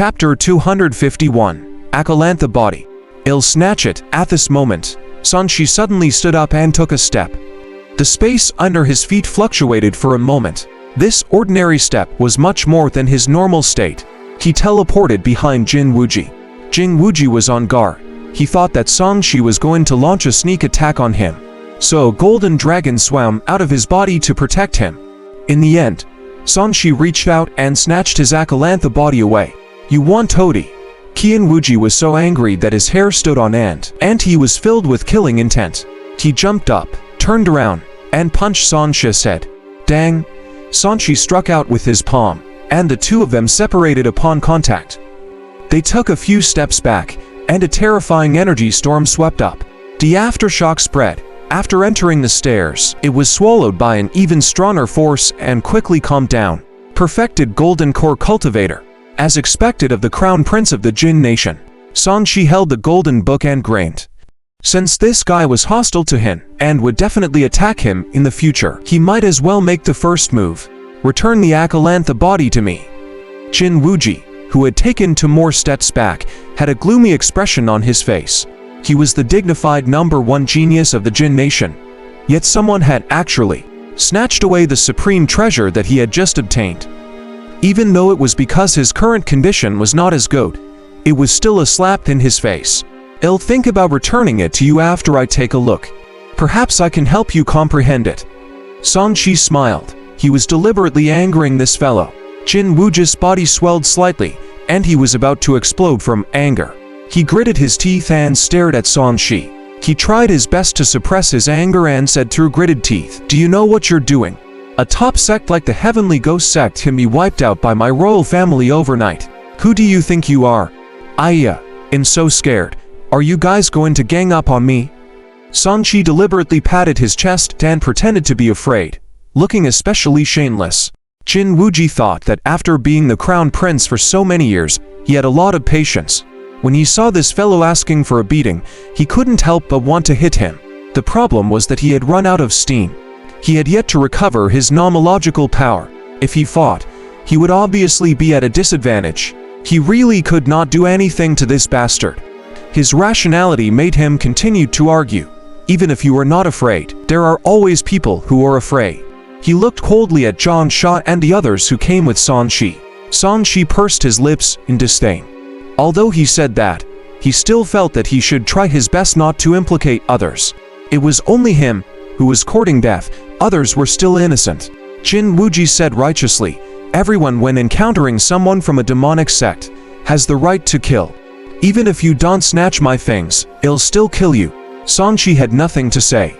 Chapter 251 Acalanātha Body. I'll snatch it. At this moment, Sanchi suddenly stood up and took a step. The space under his feet fluctuated for a moment. This ordinary step was much more than his normal state. He teleported behind Jin Wuji. Jin Wuji was on guard. He thought that Sanchi was going to launch a sneak attack on him. So a golden dragon swam out of his body to protect him. In the end, Sanchi reached out and snatched his Acalanātha body away. "You won, Toady." Jin Wuji was so angry that his hair stood on end, and he was filled with killing intent. He jumped up, turned around, and punched Sanchi's head. Dang! Sanchi struck out with his palm, and the two of them separated upon contact. They took a few steps back, and a terrifying energy storm swept up. The aftershock spread. After entering the stairs, it was swallowed by an even stronger force and quickly calmed down. Perfected Golden Core Cultivator. As expected of the Crown Prince of the Jin Nation, Sanchi held the Golden Book and grinned. Since this guy was hostile to him and would definitely attack him in the future, he might as well make the first move. "Return the Acalanātha body to me." Jin Wuji, who had taken 2 more steps back, had a gloomy expression on his face. He was the dignified #1 genius of the Jin Nation. Yet someone had actually snatched away the supreme treasure that he had just obtained. Even though it was because his current condition was not as good, it was still a slap in his face. "I'll think about returning it to you after I take a look. Perhaps I can help you comprehend it." Sanchi smiled. He was deliberately angering this fellow. Jin Wuji's body swelled slightly, and he was about to explode from anger. He gritted his teeth and stared at Sanchi. He tried his best to suppress his anger and said through gritted teeth, "Do you know what you're doing? A top sect like the Heavenly Ghost sect can be wiped out by my royal family overnight. Who do you think you are? I'm so scared. Are you guys going to gang up on me?" Sanchi deliberately patted his chest and pretended to be afraid, looking especially shameless. Jin Wuji thought that after being the Crown Prince for so many years, he had a lot of patience. When he saw this fellow asking for a beating, he couldn't help but want to hit him. The problem was that he had run out of steam. He had yet to recover his nomological power. If he fought, he would obviously be at a disadvantage. He really could not do anything to this bastard. His rationality made him continue to argue. Even if you are not afraid, there are always people who are afraid. He looked coldly at Zhang Sha and the others who came with Sanchi. Sanchi pursed his lips in disdain. Although he said that, he still felt that he should try his best not to implicate others. It was only him who was courting death. Others were still innocent. Jin Wuji said righteously, "Everyone when encountering someone from a demonic sect has the right to kill. Even if you don't snatch my things, I'll still kill you." Sanchi had nothing to say.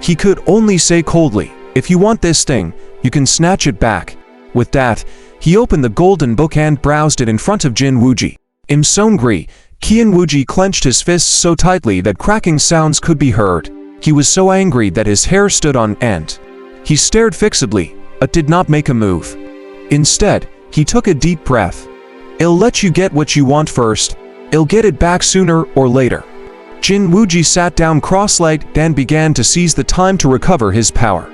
He could only say coldly, "If you want this thing, you can snatch it back." With that, he opened the Golden Book and browsed it in front of Jin Wuji. In Songri, Jin Wuji clenched his fists so tightly that cracking sounds could be heard. He was so angry that his hair stood on end. He stared fixedly, but did not make a move. Instead, he took a deep breath. "I'll let you get what you want first. I'll get it back sooner or later." Jin Wuji sat down cross-legged and began to seize the time to recover his power.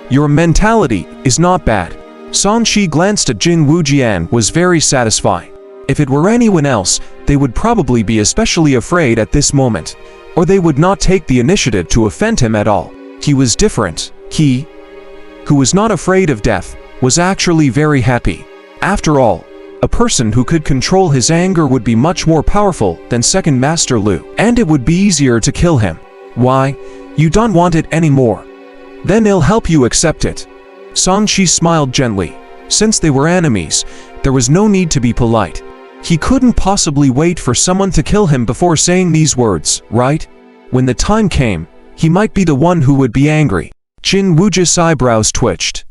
"Your mentality is not bad." Sanchi glanced at Jin Wuji and was very satisfied. If it were anyone else, they would probably be especially afraid at this moment, or they would not take the initiative to offend him at all. He was different. He, who was not afraid of death, was actually very happy. After all, a person who could control his anger would be much more powerful than Second Master Lu, and it would be easier to kill him. "Why, you don't want it anymore? Then I'll help you accept it." Sanchi smiled gently. Since they were enemies, there was no need to be polite. He couldn't possibly wait for someone to kill him before saying these words, right? When the time came, he might be the one who would be angry. Jin Wuji's eyebrows twitched.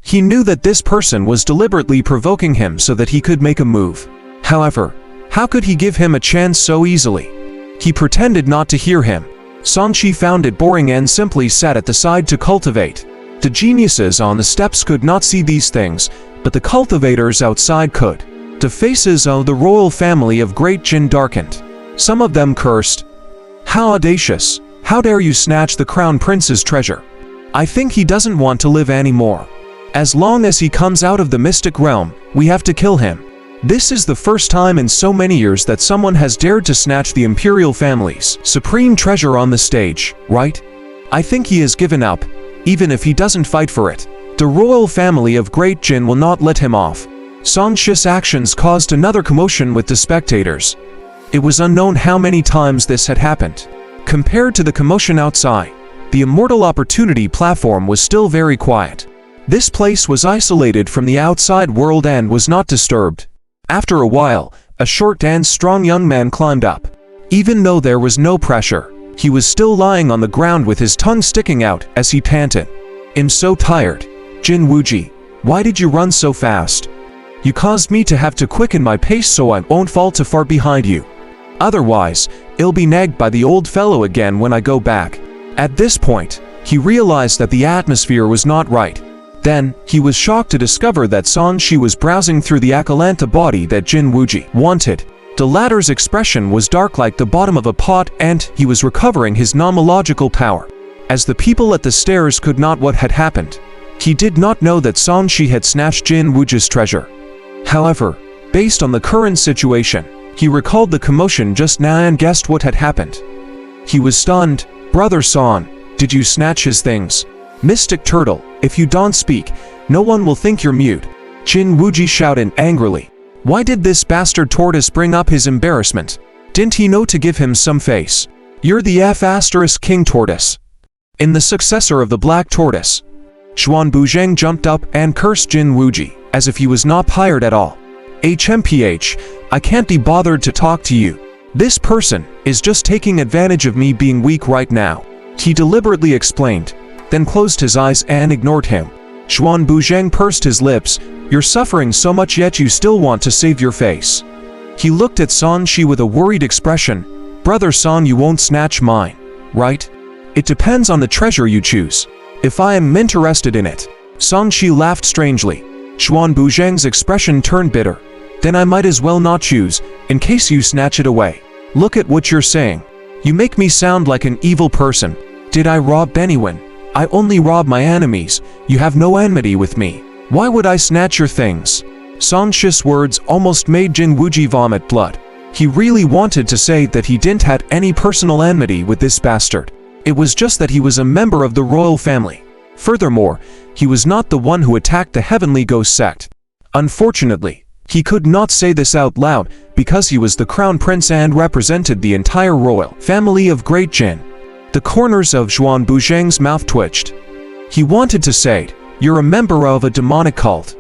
He knew that this person was deliberately provoking him so that he could make a move. However, how could he give him a chance so easily? He pretended not to hear him. Sanchi found it boring and simply sat at the side to cultivate. The geniuses on the steps could not see these things, but the cultivators outside could. The faces of the royal family of Great Jin darkened. Some of them cursed. "How audacious! How dare you snatch the Crown Prince's treasure? I think he doesn't want to live anymore. As long as he comes out of the mystic realm, we have to kill him." This is the first time in so many years that someone has dared to snatch the imperial family's supreme treasure on the stage, right? I think he has given up, even if he doesn't fight for it. The royal family of Great Jin will not let him off. Song Shi's actions caused another commotion with the spectators. It was unknown how many times this had happened. Compared to the commotion outside, the Immortal Opportunity platform was still very quiet. This place was isolated from the outside world and was not disturbed. After a while, a short and strong young man climbed up. Even though there was no pressure, he was still lying on the ground with his tongue sticking out as he panted. "I'm so tired. Jin Wuji, why did you run so fast? You caused me to have to quicken my pace so I won't fall too far behind you. Otherwise, I'll be nagged by the old fellow again when I go back." At this point, he realized that the atmosphere was not right. Then, he was shocked to discover that Song Shi was browsing through the Acalanātha body that Jin Wuji wanted. The latter's expression was dark like the bottom of a pot and he was recovering his nomological power. As the people at the stairs could not what had happened, he did not know that Song Shi had snatched Jin Wuji's treasure. However, based on the current situation, he recalled the commotion just now and guessed what had happened. He was stunned. "Brother Song, did you snatch his things?" "Mystic Turtle, if you don't speak, no one will think you're mute," Jin Wuji shouted angrily. Why did this bastard tortoise bring up his embarrassment? Didn't he know to give him some face? "You're the King Tortoise. In the successor of the Black Tortoise." Xuan Buzheng jumped up and cursed Jin Wuji, as if he was not hired at all. "HMPH, I can't be bothered to talk to you. This person is just taking advantage of me being weak right now," he deliberately explained, then closed his eyes and ignored him. Xuan Buzheng pursed his lips. "You're suffering so much yet you still want to save your face." He looked at Song Shi with a worried expression. "Brother Song, you won't snatch mine, right? It depends on the treasure you choose. If I am interested in it." Song Shi laughed strangely. Xuan Buzheng's expression turned bitter. "Then I might as well not choose, in case you snatch it away. Look at what you're saying. You make me sound like an evil person. Did I rob anyone? I only rob my enemies. You have no enmity with me. Why would I snatch your things?" Song Shi's words almost made Jin Wuji vomit blood. He really wanted to say that he didn't have any personal enmity with this bastard. It was just that he was a member of the royal family. Furthermore, he was not the one who attacked the Heavenly Ghost sect. Unfortunately, he could not say this out loud because he was the crown prince and represented the entire royal family of Great Jin. The corners of Xuan Buzheng's mouth twitched. He wanted to say, "You're a member of a demonic cult.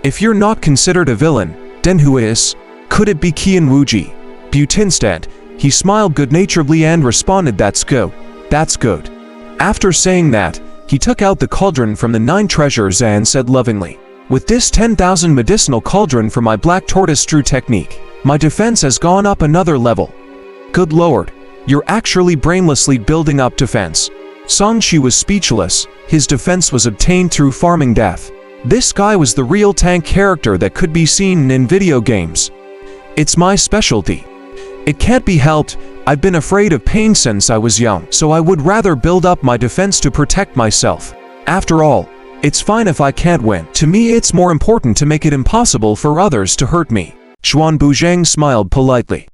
If you're not considered a villain, then who is? Could it be Qian Wuji?" But instead, he smiled good-naturedly and responded, "That's good. That's good." After saying that, he took out the cauldron from the 9 treasures and said lovingly, "With this 10,000 medicinal cauldron for my Black Tortoise True technique, my defense has gone up another level." "Good lord, you're actually brainlessly building up defense." Song Shi was speechless. His defense was obtained through farming death. This guy was the real tank character that could be seen in video games. "It's my specialty. It can't be helped. I've been afraid of pain since I was young, so I would rather build up my defense to protect myself. After all, it's fine if I can't win. To me, it's more important to make it impossible for others to hurt me." Xuan Buzheng smiled politely.